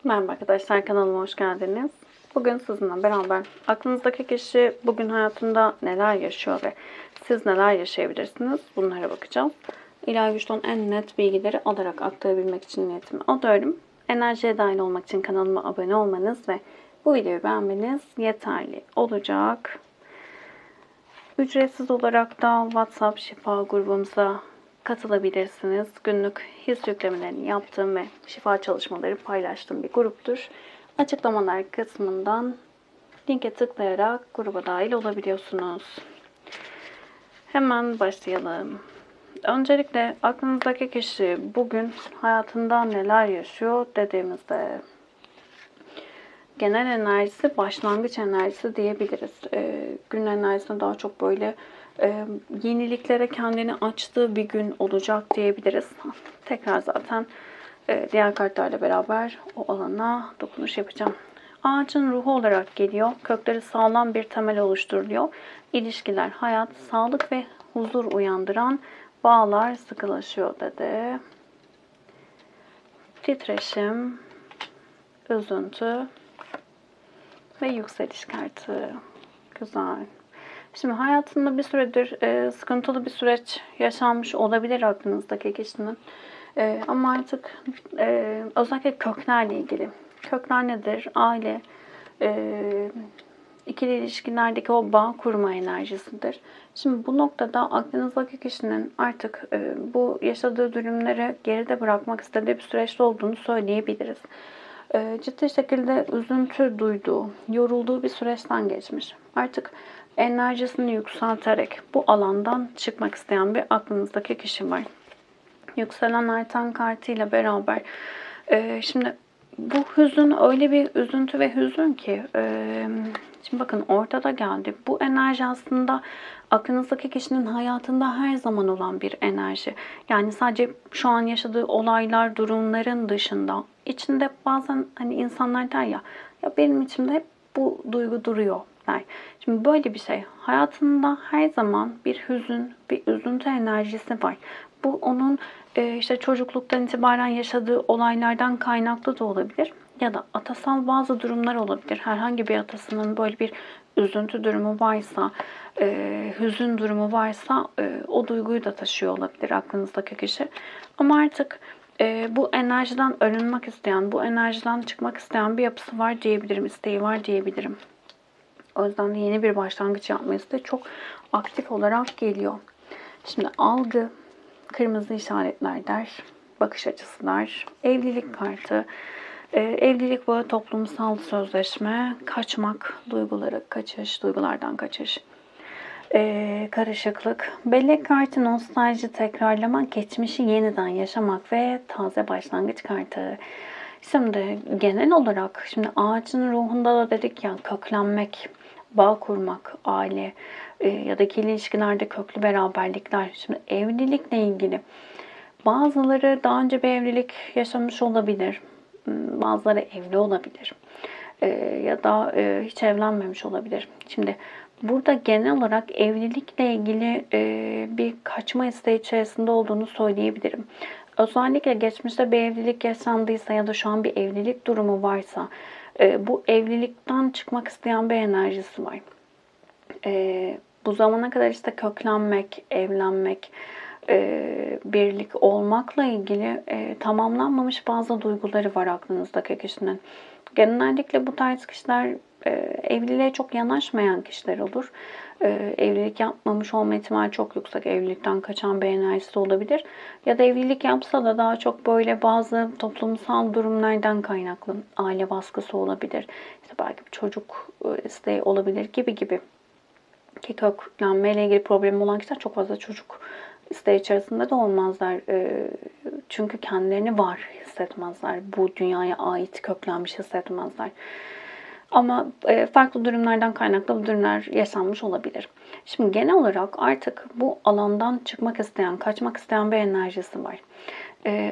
Merhaba arkadaşlar, kanalıma hoş geldiniz. Bugün sizinle beraber aklınızdaki kişi bugün hayatında neler yaşıyor ve siz neler yaşayabilirsiniz bunlara bakacağım. İlahi güçten en net bilgileri alarak aktarabilmek için niyetimi alıyorum. Enerjiye dahil olmak için kanalıma abone olmanız ve bu videoyu beğenmeniz yeterli olacak. Ücretsiz olarak da WhatsApp şifa grubumuza katılabilirsiniz. Günlük his yüklemelerini yaptığım ve şifa çalışmaları paylaştığım bir gruptur. Açıklamalar kısmından linke tıklayarak gruba dahil olabiliyorsunuz. Hemen başlayalım. Öncelikle aklınızdaki kişi bugün hayatında neler yaşıyor dediğimizde genel enerjisi başlangıç enerjisi diyebiliriz. Gün enerjisinde daha çok böyle yeniliklere kendini açtığı bir gün olacak diyebiliriz. Tekrar zaten diğer kartlarla beraber o alana dokunuş yapacağım. Ağacın ruhu olarak geliyor. Kökleri sağlam bir temel oluşturuyor. İlişkiler, hayat, sağlık ve huzur uyandıran bağlar sıkılaşıyor dedi. Titreşim, üzüntü ve yükseliş kartı. Güzel. Şimdi hayatında bir süredir sıkıntılı bir süreç yaşanmış olabilir aklınızdaki kişinin. Ama artık özellikle köklerle ilgili. Kökler nedir? Aile, ikili ilişkilerdeki o bağ kurma enerjisidir. Şimdi bu noktada aklınızdaki kişinin artık bu yaşadığı durumları geride bırakmak istediği bir süreçte olduğunu söyleyebiliriz. Ciddi şekilde üzüntü duyduğu, yorulduğu bir süreçten geçmiş. Artık enerjisini yükselterek bu alandan çıkmak isteyen bir aklınızdaki kişi var. Yükselen artan kartıyla beraber şimdi bu hüzün öyle bir üzüntü ve hüzün ki şimdi bakın ortada geldi. Bu enerji aslında aklınızdaki kişinin hayatında her zaman olan bir enerji. Yani sadece şu an yaşadığı olaylar, durumların dışında içinde bazen hani insanlar der ya benim içimde hep bu duygu duruyor der. Şimdi böyle bir şey. Hayatında her zaman bir hüzün, bir üzüntü enerjisi var. Bu onun işte çocukluktan itibaren yaşadığı olaylardan kaynaklı da olabilir. Ya da atasal bazı durumlar olabilir. Herhangi bir atasının böyle bir üzüntü durumu varsa, hüzün durumu varsa o duyguyu da taşıyor olabilir aklınızdaki kişi. Ama artık bu enerjiden arınmak isteyen, bu enerjiden çıkmak isteyen bir yapısı var diyebilirim, isteği var diyebilirim. O yüzden de yeni bir başlangıç yapması da çok aktif olarak geliyor. Şimdi algı, kırmızı işaretler der, bakış açısı der, evlilik kartı, evlilik bağı, toplumsal sözleşme, kaçmak, duyguları kaçış, duygulardan kaçış, karışıklık, bellek kartı, nostalji, tekrarlama, geçmişi yeniden yaşamak ve taze başlangıç kartı. Şimdi genel olarak şimdi ağacın ruhunda da dedik ya köklenmek, bağ kurmak, aile ya da ikili ilişkilerde köklü beraberlikler. Şimdi evlilikle ilgili bazıları daha önce bir evlilik yaşamış olabilir. Bazıları evli olabilir. Ya da hiç evlenmemiş olabilir. Şimdi burada genel olarak evlilikle ilgili bir kaçma isteği içerisinde olduğunu söyleyebilirim. Özellikle geçmişte bir evlilik yaşandıysa ya da şu an bir evlilik durumu varsa bu evlilikten çıkmak isteyen bir enerjisi var. Bu zamana kadar işte köklenmek, evlenmek, birlik olmakla ilgili tamamlanmamış bazı duyguları var aklınızdaki kişinin. Genellikle bu tarz kişiler evliliğe çok yanaşmayan kişiler olur. Evlilik yapmamış olma ihtimali çok yüksek. Evlilikten kaçan bir enerjisi olabilir. Ya da evlilik yapsa da daha çok böyle bazı toplumsal durumlardan kaynaklı aile baskısı olabilir. İşte belki bir çocuk isteği olabilir gibi gibi. Ki köklenmeyle ilgili problemi olan kişiler çok fazla çocuk isteği içerisinde de olmazlar. Çünkü kendilerini var hissetmezler. Bu dünyaya ait köklenmiş hissetmezler. Ama farklı durumlardan kaynaklı bu durumlar yaşanmış olabilir. Şimdi genel olarak artık bu alandan çıkmak isteyen, kaçmak isteyen bir enerjisi var.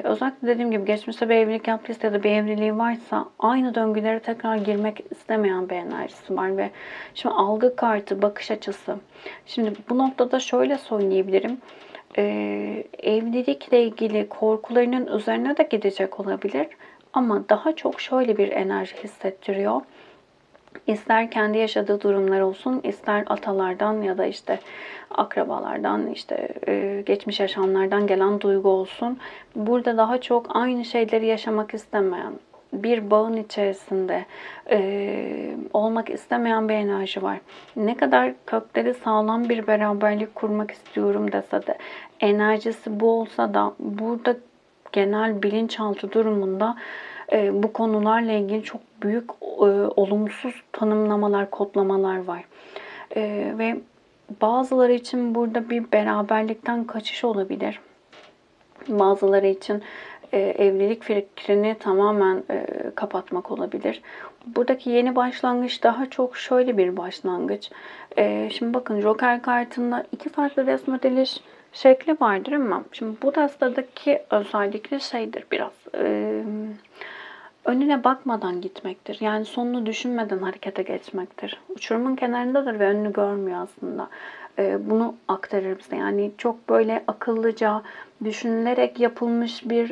Özellikle dediğim gibi geçmişte bir evlilik yaptıysa ya da bir evliliği varsa aynı döngülere tekrar girmek istemeyen bir enerjisi var ve şimdi algı kartı, bakış açısı. Şimdi bu noktada şöyle söyleyebilirim. Evlilikle ilgili korkularının üzerine de gidecek olabilir. Ama daha çok şöyle bir enerji hissettiriyor. İster kendi yaşadığı durumlar olsun, ister atalardan ya da işte akrabalardan, işte geçmiş yaşamlardan gelen duygu olsun. Burada daha çok aynı şeyleri yaşamak istemeyen, bir bağın içerisinde olmak istemeyen bir enerji var. Ne kadar kökleri sağlam bir beraberlik kurmak istiyorum dese de, enerjisi bu olsa da burada genel bilinçaltı durumunda bu konularla ilgili çok büyük olumsuz tanımlamalar, kodlamalar var. Ve bazıları için burada bir beraberlikten kaçış olabilir. Bazıları için evlilik fikrini tamamen kapatmak olabilir. Buradaki yeni başlangıç daha çok şöyle bir başlangıç. Şimdi bakın, Joker kartında iki farklı resmediliş şekli vardır ama şimdi bu destedeki özellikle şeydir biraz. Önüne bakmadan gitmektir. Yani sonunu düşünmeden harekete geçmektir. Uçurumun kenarındadır ve önünü görmüyor aslında. Bunu aktarır bize. Yani çok böyle akıllıca düşünülerek yapılmış bir,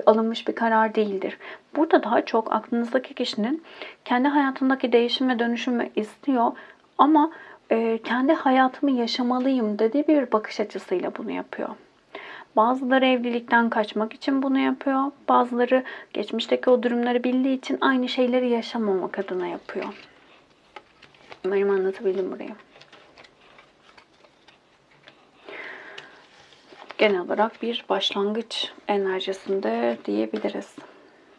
alınmış bir karar değildir. Burada daha çok aklınızdaki kişinin kendi hayatındaki değişim ve dönüşümü istiyor ama kendi hayatımı yaşamalıyım dediği bir bakış açısıyla bunu yapıyor. Bazıları evlilikten kaçmak için bunu yapıyor. Bazıları geçmişteki o durumları bildiği için aynı şeyleri yaşamamak adına yapıyor. Umarım anlatabildim burayı. Genel olarak bir başlangıç enerjisinde diyebiliriz.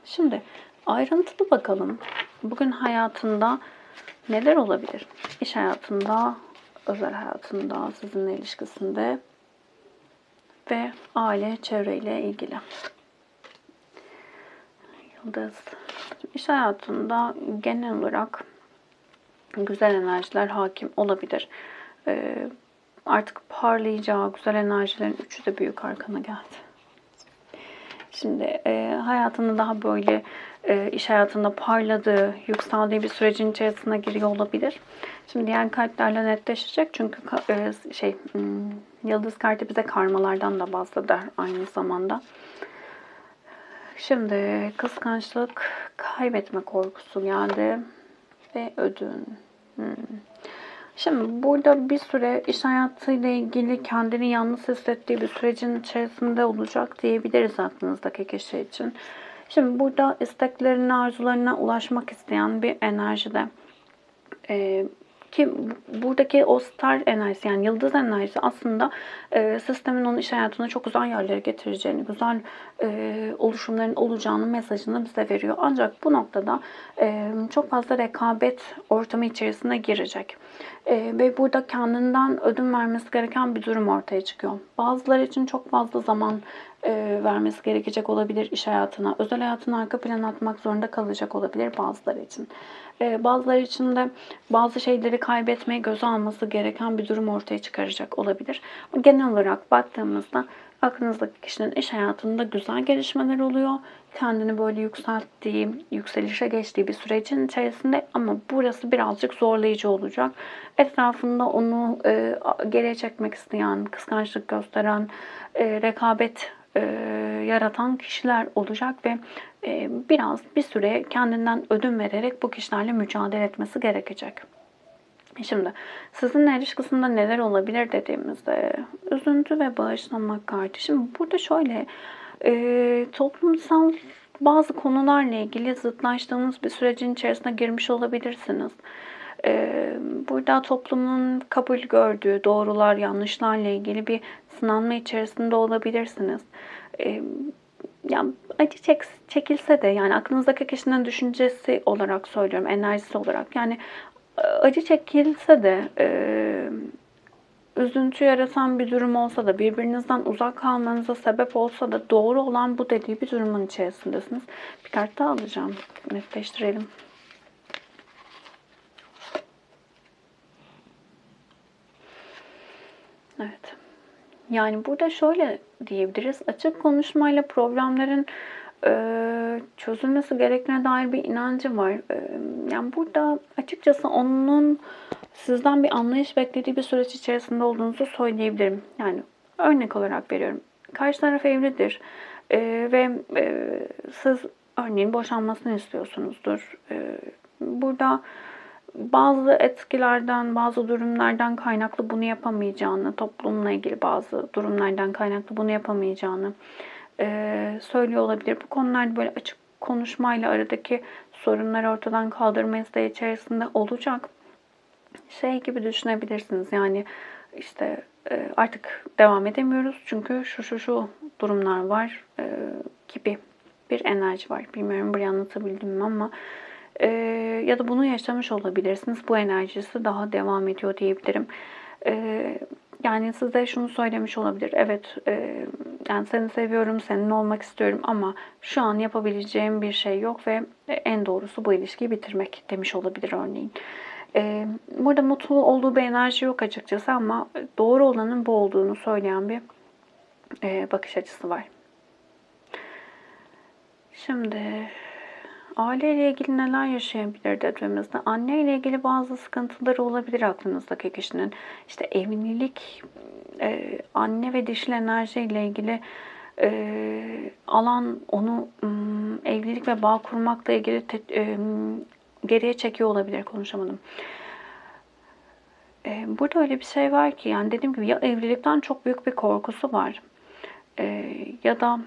Şimdi ayrıntılı bakalım. Bugün hayatında neler olabilir? İş hayatında, özel hayatında, sizinle ilişkisinde ve aile, çevreyle ilgili. Yıldız. İş hayatında genel olarak güzel enerjiler hakim olabilir. Artık parlayacağı güzel enerjilerin üçü de büyük arkana geldi. Şimdi hayatında daha böyle iş hayatında parladığı, yükseldiği bir sürecin içerisine giriyor olabilir. Şimdi diğer kartlarla netleşecek çünkü yıldız kartı bize karmalardan da bahseder aynı zamanda. Şimdi kıskançlık, kaybetme korkusu geldi ve ödün. Şimdi burada bir süre iş hayatıyla ilgili kendini yalnız hissettiği bir sürecin içerisinde olacak diyebiliriz aklınızdaki kişi için. Şimdi burada isteklerine, arzularına ulaşmak isteyen bir enerjide. Ki buradaki o star enerjisi, yani yıldız enerjisi aslında sistemin onun iş hayatına çok güzel yerlere getireceğini, güzel oluşumların olacağını mesajını bize veriyor. Ancak bu noktada çok fazla rekabet ortamı içerisine girecek. Ve burada kendinden ödün vermesi gereken bir durum ortaya çıkıyor. Bazıları için çok fazla zaman vermesi gerekecek olabilir iş hayatına. Özel hayatını arka plana atmak zorunda kalacak olabilir bazıları için. Bazıları için de bazı şeyleri kaybetmeye göze alması gereken bir durum ortaya çıkaracak olabilir. Genel olarak baktığımızda aklınızdaki kişinin iş hayatında güzel gelişmeler oluyor. Kendini böyle yükselttiği, yükselişe geçtiği bir sürecin içerisinde ama burası birazcık zorlayıcı olacak. Etrafında onu geriye çekmek isteyen, kıskançlık gösteren, rekabet yaratan kişiler olacak ve biraz bir süre kendinden ödün vererek bu kişilerle mücadele etmesi gerekecek. Şimdi sizinle ilişkisinde neler olabilir dediğimizde üzüntü ve bağışlanmak kartı. Şimdi burada şöyle toplumsal bazı konularla ilgili zıtlaştığınız bir sürecin içerisine girmiş olabilirsiniz. Burada toplumun kabul gördüğü doğrular, yanlışlarla ilgili bir sınanma içerisinde olabilirsiniz. Yani acı çekilse de, yani aklınızdaki kişinin düşüncesi olarak söylüyorum, enerjisi olarak. Yani acı çekilse de, üzüntü yaratan bir durum olsa da, birbirinizden uzak kalmanıza sebep olsa da doğru olan bu dediği bir durumun içerisindesiniz. Bir kart daha alacağım. Netleştirelim. Evet. Yani burada şöyle diyebiliriz. Açık konuşmayla problemlerin çözülmesi gerektiğine dair bir inancı var. Yani burada açıkçası onun sizden bir anlayış beklediği bir süreç içerisinde olduğunuzu söyleyebilirim. Yani örnek olarak veriyorum. Karşı taraf evlidir ve siz Örneğin boşanmasını istiyorsunuzdur. Burada bazı etkilerden, bazı durumlardan kaynaklı bunu yapamayacağını, toplumla ilgili bazı durumlardan kaynaklı bunu yapamayacağını söylüyor olabilir. Bu konularda böyle açık konuşmayla aradaki sorunları ortadan kaldırma isteği içerisinde olacak. Şey gibi düşünebilirsiniz, yani işte artık devam edemiyoruz çünkü şu durumlar var gibi bir enerji var. Bilmiyorum burayı anlatabildim mi ama ya da bunu yaşamış olabilirsiniz. Bu enerjisi daha devam ediyor diyebilirim. Yani size şunu söylemiş olabilir. Evet, yani seni seviyorum, seninle olmak istiyorum ama şu an yapabileceğim bir şey yok ve en doğrusu bu ilişkiyi bitirmek demiş olabilir örneğin. Burada mutlu olduğu bir enerji yok açıkçası ama doğru olanın bu olduğunu söyleyen bir bakış açısı var. Şimdi aileyle ilgili neler yaşayabilir dediğimizde, anne ile ilgili bazı sıkıntıları olabilir aklınızdaki kişinin. İşte evlilik, anne ve dişil enerji ile ilgili alan onu evlilik ve bağ kurmakla ilgili geriye çekiyor olabilir. Konuşamadım. Burada öyle bir şey var ki, yani dediğim gibi ya evlilikten çok büyük bir korkusu var ya da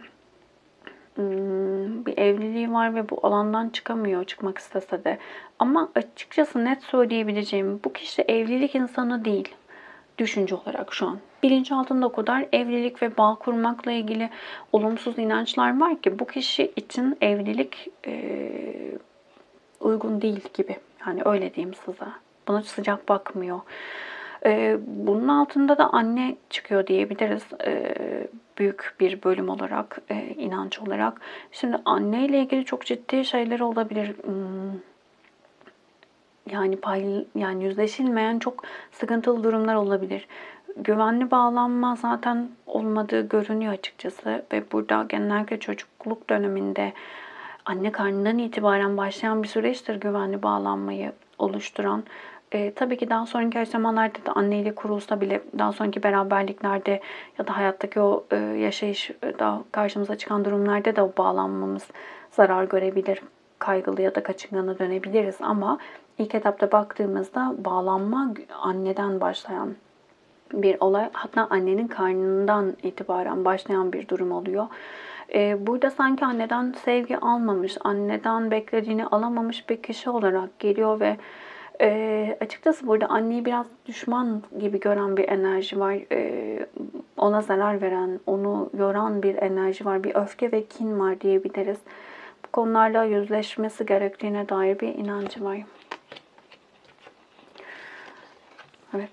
bir evliliği var ve bu alandan çıkamıyor, çıkmak istese de. Ama açıkçası net söyleyebileceğim, bu kişi evlilik insanı değil düşünce olarak şu an. Bilinçaltında o kadar evlilik ve bağ kurmakla ilgili olumsuz inançlar var ki bu kişi için evlilik uygun değil gibi. Yani öyle diyeyim size. Buna sıcak bakmıyor. Bunun altında da anne çıkıyor diyebiliriz. Büyük bir bölüm olarak, inanç olarak. Şimdi anne ile ilgili çok ciddi şeyler olabilir. Yani yüzleşilmeyen çok sıkıntılı durumlar olabilir. Güvenli bağlanma zaten olmadığı görünüyor açıkçası ve burada genellikle çocukluk döneminde anne karnından itibaren başlayan bir süreçtir güvenli bağlanmayı oluşturan. Tabii ki daha sonraki aşamalarda da anneyle kurulsa bile daha sonraki beraberliklerde ya da hayattaki o yaşayışta karşımıza çıkan durumlarda da o bağlanmamız zarar görebilir. Kaygılı ya da kaçıngana dönebiliriz ama ilk etapta baktığımızda bağlanma anneden başlayan bir olay. Hatta annenin karnından itibaren başlayan bir durum oluyor. Burada sanki anneden sevgi almamış, anneden beklediğini alamamış bir kişi olarak geliyor ve açıkçası burada anneyi biraz düşman gibi gören bir enerji var. Ona zarar veren, onu yoran bir enerji var. Bir öfke ve kin var diyebiliriz. Bu konularla yüzleşmesi gerektiğine dair bir inancı var. Evet.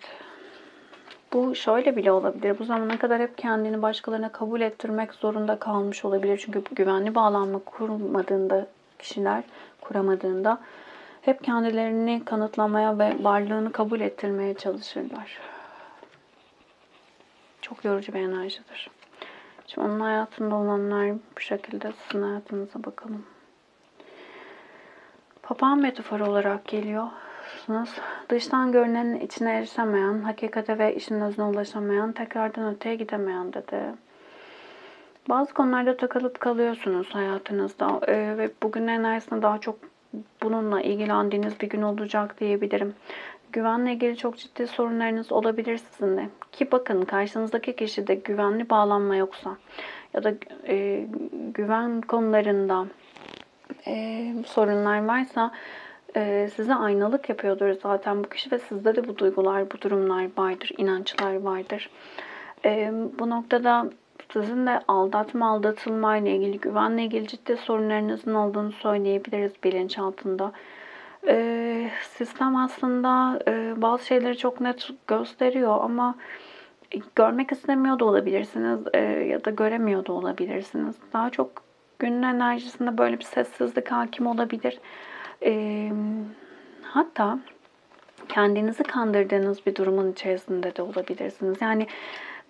Bu şöyle bile olabilir. Bu zamana kadar hep kendini başkalarına kabul ettirmek zorunda kalmış olabilir. Çünkü güvenli bağlanma kurmadığında kişiler, kuramadığında hep kendilerini kanıtlamaya ve varlığını kabul ettirmeye çalışırlar. Çok yorucu bir enerjidir. Şimdi onun hayatında olanlar bu şekilde, sizin hayatınıza bakalım. Papağan metaforu olarak geliyor. Dıştan görünenin içine erişemeyen, hakikate ve işin özüne ulaşamayan, tekrardan öteye gidemeyen dedi. Bazı konularda takılıp kalıyorsunuz hayatınızda ve bugün enerjisinde daha çok bununla ilgilendiğiniz bir gün olacak diyebilirim. Güvenle ilgili çok ciddi sorunlarınız olabilir sizinle. Ki bakın, karşınızdaki kişide güvenli bağlanma yoksa ya da güven konularında sorunlar varsa size aynalık yapıyordur zaten bu kişi ve sizde de bu duygular, bu durumlar vardır, inançlar vardır. Bu noktada sizin de aldatma, aldatılma ile ilgili, güvenle ilgili ciddi sorunlarınızın olduğunu söyleyebiliriz bilinçaltında. Sistem aslında bazı şeyleri çok net gösteriyor ama görmek istemiyor da olabilirsiniz ya da göremiyor da olabilirsiniz. Daha çok günün enerjisinde böyle bir sessizlik hakim olabilir. Hatta kendinizi kandırdığınız bir durumun içerisinde de olabilirsiniz. Yani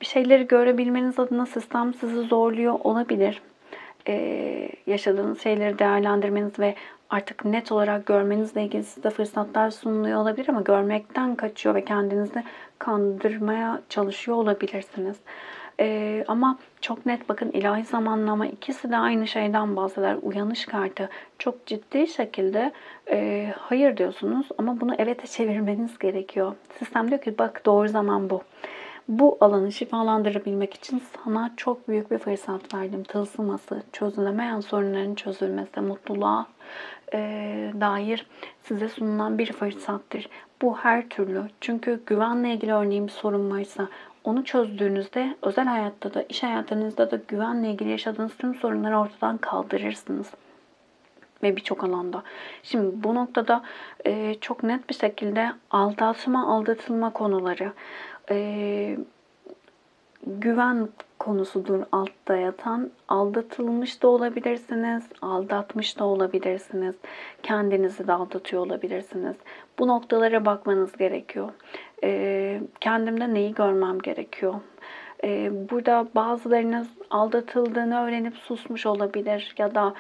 bir şeyleri görebilmeniz adına sistem sizi zorluyor olabilir. Yaşadığınız şeyleri değerlendirmeniz ve artık net olarak görmenizle ilgili size fırsatlar sunuluyor olabilir ama görmekten kaçıyor ve kendinizi kandırmaya çalışıyor olabilirsiniz. Ama çok net bakın, ilahi zamanlama ikisi de aynı şeyden bahseder. Uyanış kartı çok ciddi şekilde hayır diyorsunuz ama bunu evete çevirmeniz gerekiyor. Sistem diyor ki bak, doğru zaman bu. Bu alanı şifalandırabilmek için sana çok büyük bir fırsat verdim. Tılsıması, çözülemeyen sorunların çözülmesi, mutluluğa dair size sunulan bir fırsattır. Bu her türlü. Çünkü güvenle ilgili örneğin bir sorun varsa onu çözdüğünüzde özel hayatta da iş hayatınızda da güvenle ilgili yaşadığınız tüm sorunları ortadan kaldırırsınız. Ve birçok alanda. Şimdi bu noktada çok net bir şekilde aldatma, aldatılma konuları, güven konusudur altta yatan. Aldatılmış da olabilirsiniz, aldatmış da olabilirsiniz. Kendinizi de aldatıyor olabilirsiniz. Bu noktalara bakmanız gerekiyor. Kendimde neyi görmem gerekiyor? Burada bazılarınız aldatıldığını öğrenip susmuş olabilir ya da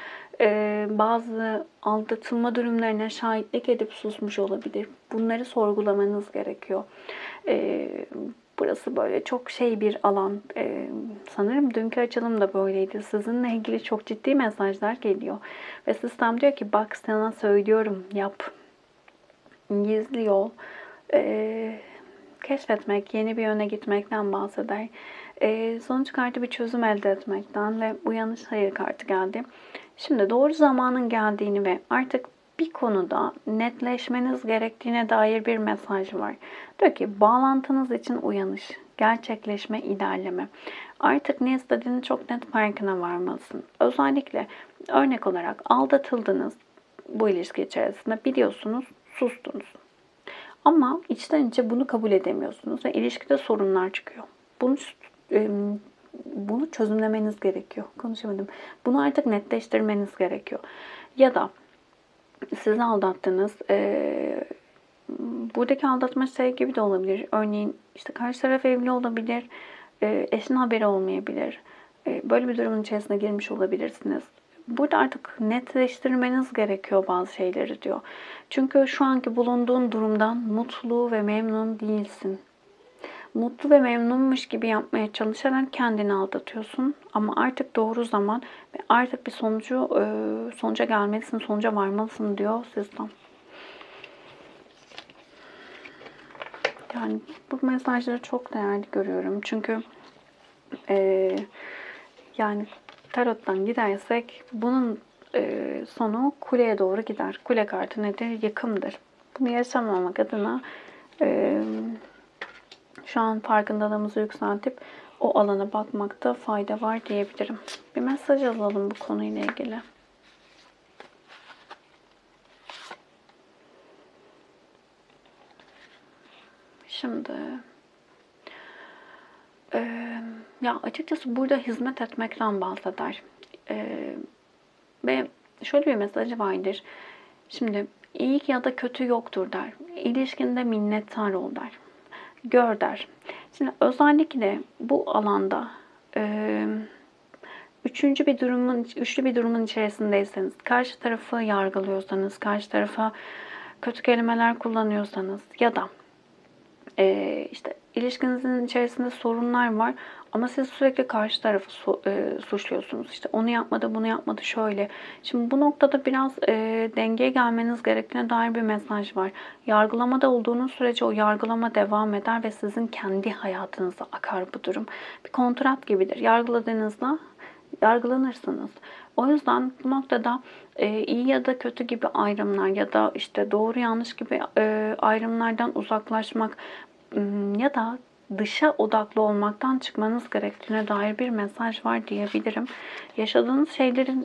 bazı aldatılma durumlarına şahitlik edip susmuş olabilir. Bunları sorgulamanız gerekiyor. Burası böyle çok bir alan. Sanırım dünkü açılım da böyleydi. Sizinle ilgili çok ciddi mesajlar geliyor. Ve sistem diyor ki bak, sana söylüyorum, yap. Gizli yol. Keşfetmek, yeni bir yöne gitmekten bahseder. Sonuç kartı bir çözüm elde etmekten ve uyanış hayır kartı geldi. Şimdi doğru zamanın geldiğini ve artık bir konuda netleşmeniz gerektiğine dair bir mesaj var. Diyor ki bağlantınız için uyanış, gerçekleşme, ilerleme. Artık ne istediğini çok net farkına varmalısın. Özellikle örnek olarak aldatıldınız bu ilişki içerisinde, biliyorsunuz, sustunuz. Ama içten içe bunu kabul edemiyorsunuz ve ilişkide sorunlar çıkıyor. Bunu bunu çözümlemeniz gerekiyor. Konuşamadım. Bunu artık netleştirmeniz gerekiyor. Ya da sizi aldattınız. Buradaki aldatma gibi de olabilir. Örneğin işte karşı taraf evli olabilir. Eşin haberi olmayabilir. Böyle bir durumun içerisine girmiş olabilirsiniz. Burada artık netleştirmeniz gerekiyor bazı şeyleri diyor. Çünkü şu anki bulunduğun durumdan mutlu ve memnun değilsin. Mutlu ve memnunmuş gibi yapmaya çalışarak kendini aldatıyorsun. Ama artık doğru zaman ve artık bir sonuca gelmelisin, sonuca varmalısın diyor sistem. Yani bu mesajları çok değerli görüyorum. Çünkü yani tarottan gidersek bunun sonu kuleye doğru gider. Kule kartı nedir? Yıkımdır. Bunu yaşamamak adına şu an farkındalığımızı yükseltip o alana bakmakta fayda var diyebilirim. Bir mesaj alalım bu konuyla ilgili. Şimdi ya açıkçası burada hizmet etmekten bahseder. Ve şöyle bir mesajı vardır. Şimdi iyi ya da kötü yoktur der. İlişkinde minnettar ol der. Gör der. Şimdi özellikle bu alanda üçlü bir durumun içerisindeyseniz, karşı tarafı yargılıyorsanız, karşı tarafa kötü kelimeler kullanıyorsanız ya da işte ilişkinizin içerisinde sorunlar var ama siz sürekli karşı tarafı suçluyorsunuz. İşte onu yapmadı, bunu yapmadı, şöyle. Şimdi bu noktada biraz dengeye gelmeniz gerektiğine dair bir mesaj var. Yargılamada olduğunuz sürece o yargılama devam eder ve sizin kendi hayatınıza akar bu durum. Bir kontrat gibidir. Yargıladığınızda yargılanırsınız. O yüzden bu noktada iyi ya da kötü gibi ayrımlar ya da işte doğru yanlış gibi ayrımlardan uzaklaşmak ya da dışa odaklı olmaktan çıkmanız gerektiğine dair bir mesaj var diyebilirim. Yaşadığınız şeylerin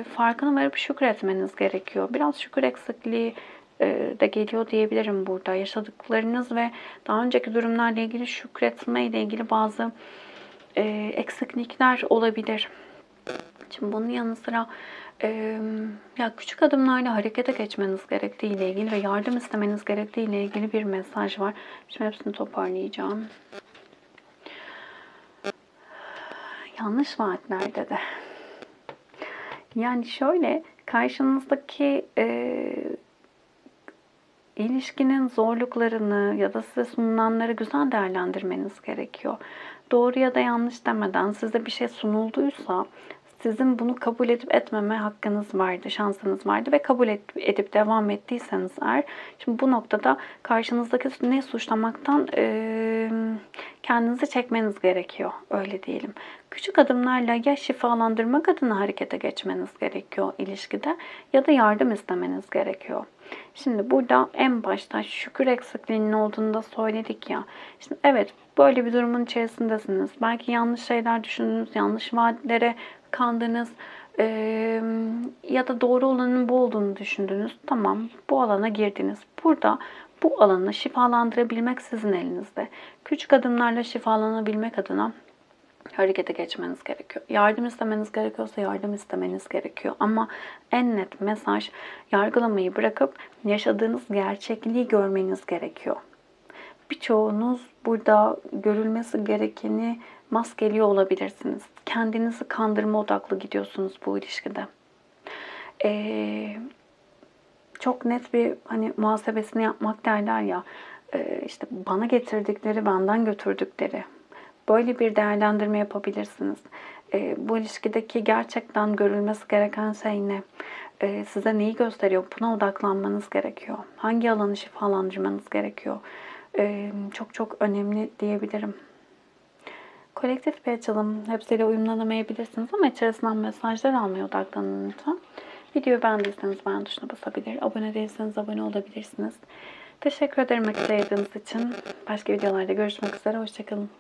farkına varıp şükretmeniz gerekiyor. Biraz şükür eksikliği de geliyor diyebilirim burada. Yaşadıklarınız ve daha önceki durumlarla ilgili şükretme ile ilgili bazı eksiklikler olabilir. Şimdi bunun yanı sıra ya küçük adımlarla harekete geçmeniz gerektiği ile ilgili ve yardım istemeniz gerektiği ile ilgili bir mesaj var. Şimdi hepsini toparlayacağım. Yanlış vaatlerde de. Yani şöyle, karşınızdaki ilişkinin zorluklarını ya da size sunulanları güzel değerlendirmeniz gerekiyor. doğru ya da yanlış demeden size bir şey sunulduysa sizin bunu kabul edip etmeme hakkınız vardı, şansınız vardı ve kabul edip devam ettiyseniz eğer, şimdi bu noktada karşınızdaki ne suçlamaktan kendinizi çekmeniz gerekiyor, öyle diyelim. Küçük adımlarla ya şifalandırmak adına harekete geçmeniz gerekiyor ilişkide ya da yardım istemeniz gerekiyor. Şimdi burada en başta şükür eksikliğinin olduğunu da söyledik ya. Şimdi evet, böyle bir durumun içerisindesiniz. Belki yanlış şeyler düşündünüz, yanlış vaatlere kandınız ya da doğru olanın bu olduğunu düşündünüz. Tamam, bu alana girdiniz. Burada bu alanı şifalandırabilmek sizin elinizde. Küçük adımlarla şifalanabilmek adına harekete geçmeniz gerekiyor. Yardım istemeniz gerekiyorsa yardım istemeniz gerekiyor. Ama en net mesaj, yargılamayı bırakıp yaşadığınız gerçekliği görmeniz gerekiyor. Birçoğunuz burada görülmesi gerekeni maskeliyor olabilirsiniz. Kendinizi kandırma odaklı gidiyorsunuz bu ilişkide. Çok net bir hani muhasebesini yapmak derler ya, işte bana getirdikleri, benden götürdükleri. Böyle bir değerlendirme yapabilirsiniz. Bu ilişkideki gerçekten görülmesi gereken şey ne? Size neyi gösteriyor? Buna odaklanmanız gerekiyor. Hangi alanı şifalandırmanız gerekiyor? Çok çok önemli diyebilirim. Kolektif bir açılım. Hepsiyle uyumlanamayabilirsiniz ama içerisinden mesajlar almaya odaklanın lütfen. Videoyu beğendiyseniz beğen tuşuna basabilir. Abone değilseniz abone olabilirsiniz. Teşekkür ederim vakit ayırdığınız için. Başka videolarda görüşmek üzere. Hoşçakalın.